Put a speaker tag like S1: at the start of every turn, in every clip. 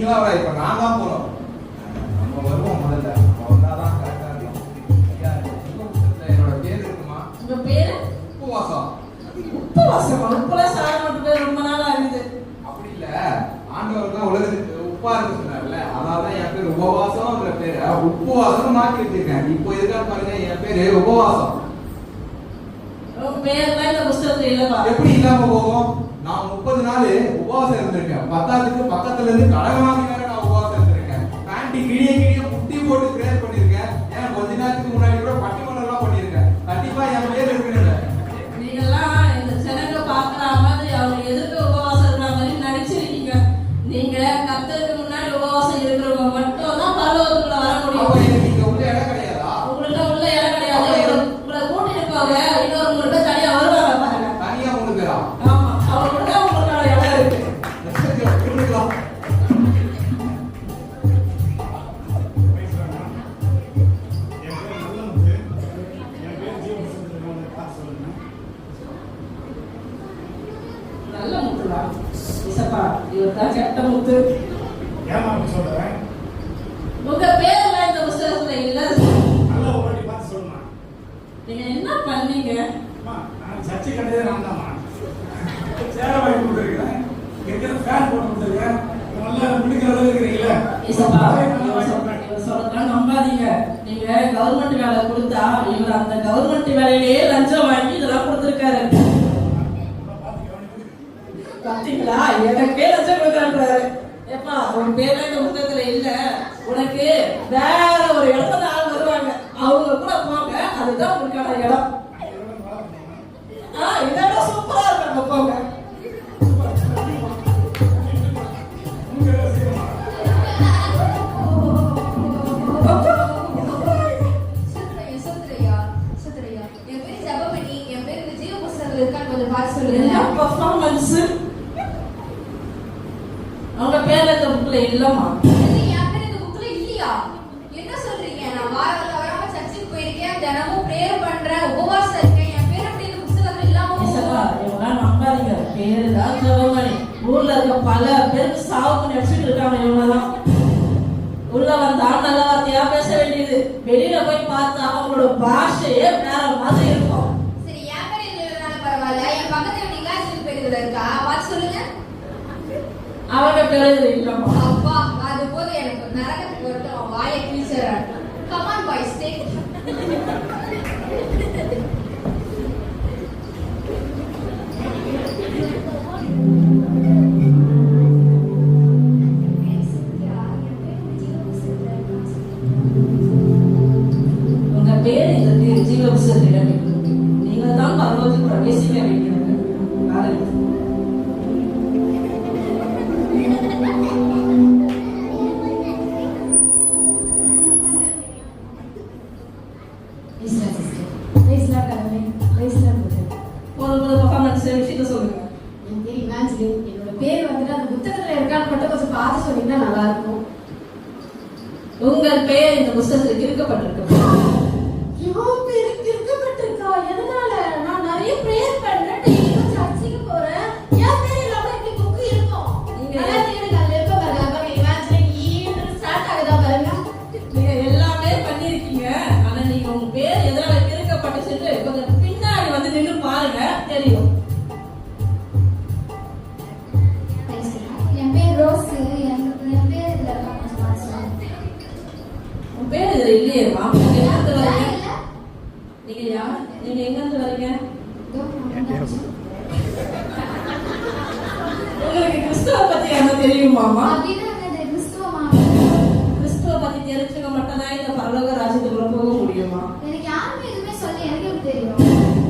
S1: நீங்களா வர இப்ப நான் தான் போறோம். நம்ம வருவோம் முதல்ல. வந்தாதான் கரெக்டா இருக்கும். ஐயா என்னோட பேர் இருக்குமா?
S2: உங்க பேரு?
S1: உபவாசம்.
S2: உபவாசம்? உப்பெல்லாம் சாப்பிட மாட்டேன், ரொம்ப நாள் ஆகுது.
S1: அப்படி இல்ல, ஆண்டவர் தான் உலகத்துக்கு உப்பா இருக்கு சொன்னார்ல, அதனாலதான் என் பேர் உபவாசம்ன்ற பேரை உபவாசம் மாற்றி வச்சிருக்கேன். இப்போ இருக்கா பாருங்க, என் பேரு உபவாசம்.
S2: உங்க பேர்லாம் இந்த புஸ்தகத்துல இல்லப்பா.
S1: எப்படி இல்லாம போகும்? நான் 30 நாள் உபவாசம் இருந்திருக்கேன். 10க்கு பக்கத்துல இருந்து கடகமாகி வேற நான் உபவாசம் இருந்திருக்கேன். பேண்டி கிழிய புட்டி போட்டு பிரேயர் பண்ணிருக்கேன். ஏன் கொஞ்ச நேரத்துக்கு முன்னாடி கூட பட்டிமன்றம் எல்லாம் பண்ணிருக்கேன். கண்டிப்பா என் பேர் இருக்குன்னு.
S2: நீங்கெல்லாம் இந்த ஜனங்க பாக்குற மாதிரி அவங்க எதிர்த்து உபவாசம் இருக்கிற மாதிரி நடிச்சிருக்கீங்க. நீங்க கர்த்தருக்கு முன்னாடி உபவாசம் இருக்கிறவங்க மட்டும் தான் பரலோகத்துக்குள்ள வர முடியும்.
S1: நீங்க உள்ள இடம் கிடையாதா?
S2: உங்களுக்கு உள்ள இடம் கிடையாது. உங்களை கூட்டி இருப்பாங்க, இன்னொரு உங்களுக்கு தனியா வருவாங்க பாருங்க.
S1: தனியா மூணு பேரா?
S2: ஆமா, அவங்களுக்கு தான் உங்களுக்கான இடம் இருக்கு. நல்ல முத்துலா இசப்பா, இவர் தான் கெட்ட முத்து.
S3: ஏமா சொல்றேன்?
S2: உங்க பேர்ல இந்த புஸ்தகத்துல இல்ல.
S3: நல்ல ஒரு வாட்டி பார்த்து சொல்லுமா.
S2: நீங்க என்ன பண்ணீங்க?
S3: அம்மா, நான் சர்ச்சை கண்டதே நான் தான்மா. சேர வாங்கி கொடுத்துருக்கேன், இருக்கிற ஃபேன் போட்டு கொடுத்துருக்கேன். நல்லா முடிக்கிற அளவு இருக்கிறீங்களா?
S2: இசப்பா, இவர் சொல்றதெல்லாம் நம்பாதீங்க. நீங்க கவர்மெண்ட் வேலை கொடுத்தா இவர் அந்த கவர்மெண்ட் வேலையிலேயே லஞ்சம் வாங்கி இதெல்லாம் கொடுத்துருக்காரு. பாத்தீங்களா, எனக்கே லஞ்சம் கொடுக்குறாரு. ஏப்பா, உன் பேர்ல இந்த புத்தகத்துல இல்ல, உனக்கு வேற ஒரு இடத்துல ஆள் வருவாங்க, அவங்க கூட போங்க, அதுதான் உங்களுக்கான இடம். இதோட சூப்பரா இருக்காங்க, போங்க. அவங்க பேர்ல இந்த புக்ல இல்லமா?
S4: என் பேர் இந்த புக்ல இல்லையா? என்ன சொல்றீங்க? நான் வாரமா சர்ச்சுக்கு போயிருக்கேன், தினமும் பிரேயர் பண்றேன், உபவாசம் இருக்கேன். என் பேர் அப்படி இந்த புத்தகத்துல இல்லாம
S2: இவங்க நம்பாதீங்க. பேரு தான் ஜெபமணி. ஊர்ல இருக்க பல பேருக்கு சாவுக்கு நினைச்சிட்டு இருக்காங்க. இவங்கதான் உள்ள வந்தா நல்ல வார்த்தையா பேச வேண்டியது, வெளியில போய் பார்த்தா அவங்களோட பாஷையே வேற மாதிரி இருக்கும்.
S4: சரி, என் பேர் இல்லைனால பரவாயில்ல, என் பக்கத்துல நீங்க பேருதுல இருக்கா, பார்த்து சொல்லுங்க.
S2: அவங்க பேரு இல்லம்மா.
S4: அப்பா, அது போது எனக்கு நரகத்துக்கு வரட்டும், வாயை கிழிச்சறான். Come on boys, take.
S2: உங்க பேர் இந்த ஜீவ புஸ்தகத்தில் இருக்கு. நீங்க தான் பரலோகத்துக்கு பிரவேசிக்க வைக்கிறது. உங்கள் பெயர் இந்த புத்தகத்தில் கிறுக்கப்பட்டிருக்கு.
S4: கிறுக்கப்பட்டிருக்கா? எதனால? நான் நிறைய பிரேயர் பண்றேன், டெய்லியும் சர்ச்சுக்கு போறேன். என் பேர் இல்லாம இப்படி புக் இருக்கும்.
S2: நீங்க நீங்க எல்லாமே பண்ணிருக்கீங்க. ஆனா நீங்க உங்க பேர் எதனால கிறுக்கப்பட்டுச்சுன்னு கொஞ்சம் பின்னாடி வந்து நின்று பாருங்க, தெரியும்.
S4: என் பேர் ரோஸ். என் பேர் இதுல இருக்கா?
S2: உங்க பேர் இதுல இல்லையேம்மா. நீங்க எங்க இருந்து வரீங்க? நீங்க யார்? நீங்க எங்க இருந்து வரீங்க? உங்களுக்கு கிறிஸ்துவ பத்தி என்ன தெரியுமாமா? கிறிஸ்துவ பத்தி தெரிஞ்சவங்க மட்டும் தான் இந்த பரலோக ராஜ்யத்துக்குள்ள போக முடியுமா?
S4: எனக்கு யாருமே எதுவுமே சொல்லி எனக்கு எப்படி தெரியும்?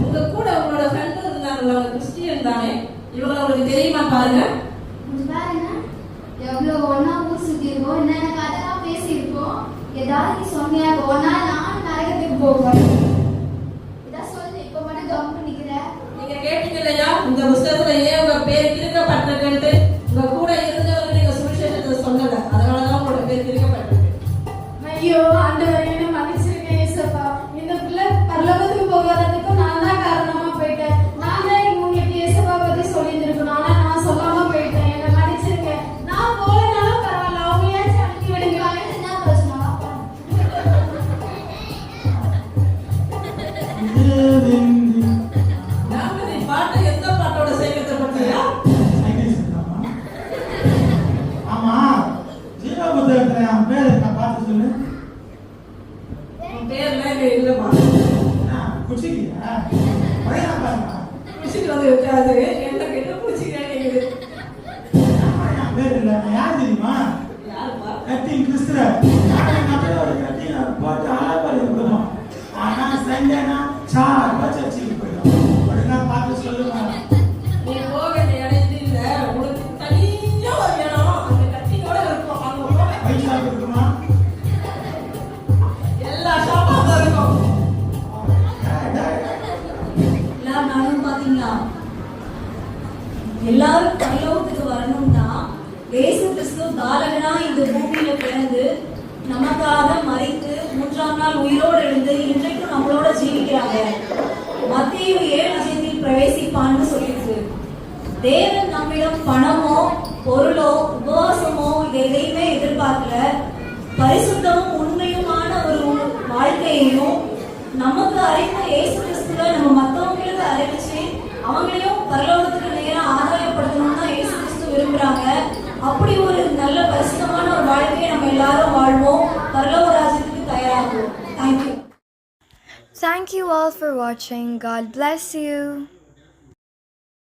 S2: உங்க கூட உங்களோட ஃப்ரெண்ட் இருந்தாங்கல்ல, அவங்க கிறிஸ்டியன் தானே, இவங்க உங்களுக்கு தெரியுமா பாருங்க.
S4: பாருங்க, எவ்வளவு ஒன்னா ஊர் சுத்தி இருக்கோம், என்னென்ன கதைலாம் பேசி இருக்கோம். ஏதாவது நீ சொன்னியா ஒன்னா நான் நரகத்துக்கு போவேன். இதான் சொல்லு, இப்ப மட்டும் கவனம் நிக்கிற.
S2: நீங்க கேட்டீங்க இல்லையா, இந்த புத்தகத்துல ஏன் உங்க பேர் கிறுக்கப்பட்டிருக்குன்ட்டு? உங்க கூட இருந்தவங்க நீங்க சுவிசேஷத்தை சொல்லல, அதனாலதான் உங்களோட பேர் கிறுக்கப்பட்டிருக்கு.
S4: ஐயோ ஆண்டவரே, என்ன மன்னிச்சிருங்க ஏசப்பா. இந்த பிள்ளை பரலோகத்துக்கு போகாததுக்கு நான் தான் காரணமா போயிட்டேன். நான் தான் உங்களுக்கு ஏசப்பா பத்தி சொல்லி இருக்கணும், ஆனா நான் சொல்லாம போயிட்டேன். என்ன மன்னிச்சிருங்க. நான் போலனாலும் பரவாயில்ல,
S2: ஞாபகம் பாட்டு எந்த பாட்டோட சேர்க்கறத பத்தியா?
S3: ஆமா ஜீவ புத்தகத்துல அவன் பேர் என்ன பார்த்து சொல்லு.
S2: உன் பேர்ல இங்க இல்லப்பா.
S3: குச்சிக்கியா பழைய பாருங்க.
S2: குச்சிக்கு வந்து வைக்காது. என்ன கேட்ட குச்சிக்கா கேக்குது.
S3: என் பேர் இல்ல. யார் தெரியுமா?
S2: யாருப்பா?
S3: கட்டிங் கிறிஸ்துவ. நான் ஒரு கட்டிங் போட்டு ஆளாபாரி விடுவோம். ஆனா சண்டேனா சார் பச்சை போயிடும். உடனே பார்த்து சொல்லுங்க.
S2: நீ போக வேண்டிய இடம் இது இல்ல. உனக்கு தனியா ஒரு இடம் அந்த கட்டிங்கோட இருக்கும். அங்க போக
S3: பைசா இருக்குமா?
S2: எல்லா ஷாப்பும் அங்க இருக்கும்.
S5: நானும் பாத்தீங்களா எல்லாரும் பரலோகத்துக்கு வரணும்னா இயேசு கிறிஸ்து பாலகனா இந்த பூமியில பிறந்து நமக்காக மரித்து 3ஆம் நாள் உயிரோடு எழுந்து இன்றைக்கும் நம்மளோட ஜீவிக்கிறாங்க. மத்தேயு 7:5 பிரவேசிப்பான்னு சொல்லியிருக்கு. தேவன் நம்மிடம் பணமோ பொருளோ உபவாசமோ இதை எதையுமே எதிர்பார்க்கல. பரிசுத்தமும் உண்மையுமான ஒரு வாழ்க்கையையும் நமக்கு அறிந்த இயேசு கிறிஸ்துவ நம்ம மற்றவங்களுக்கு அறிவிச்சு அவங்களையும் பரலோகத்துக்கு நேரம் ஆதாயப்படுத்தணும்னு தான் இயேசு கிறிஸ்து விரும்புறாங்க. அப்படி ஒரு நல்ல பரிசுத்தமான ஒரு வாழ்க்கையை நம்ம எல்லாரும் வாழ்வோம். பரலோக ராஜ்யத்துக்கு தயாராகுவோம். Thank you.
S6: Thank you all for watching. God bless you.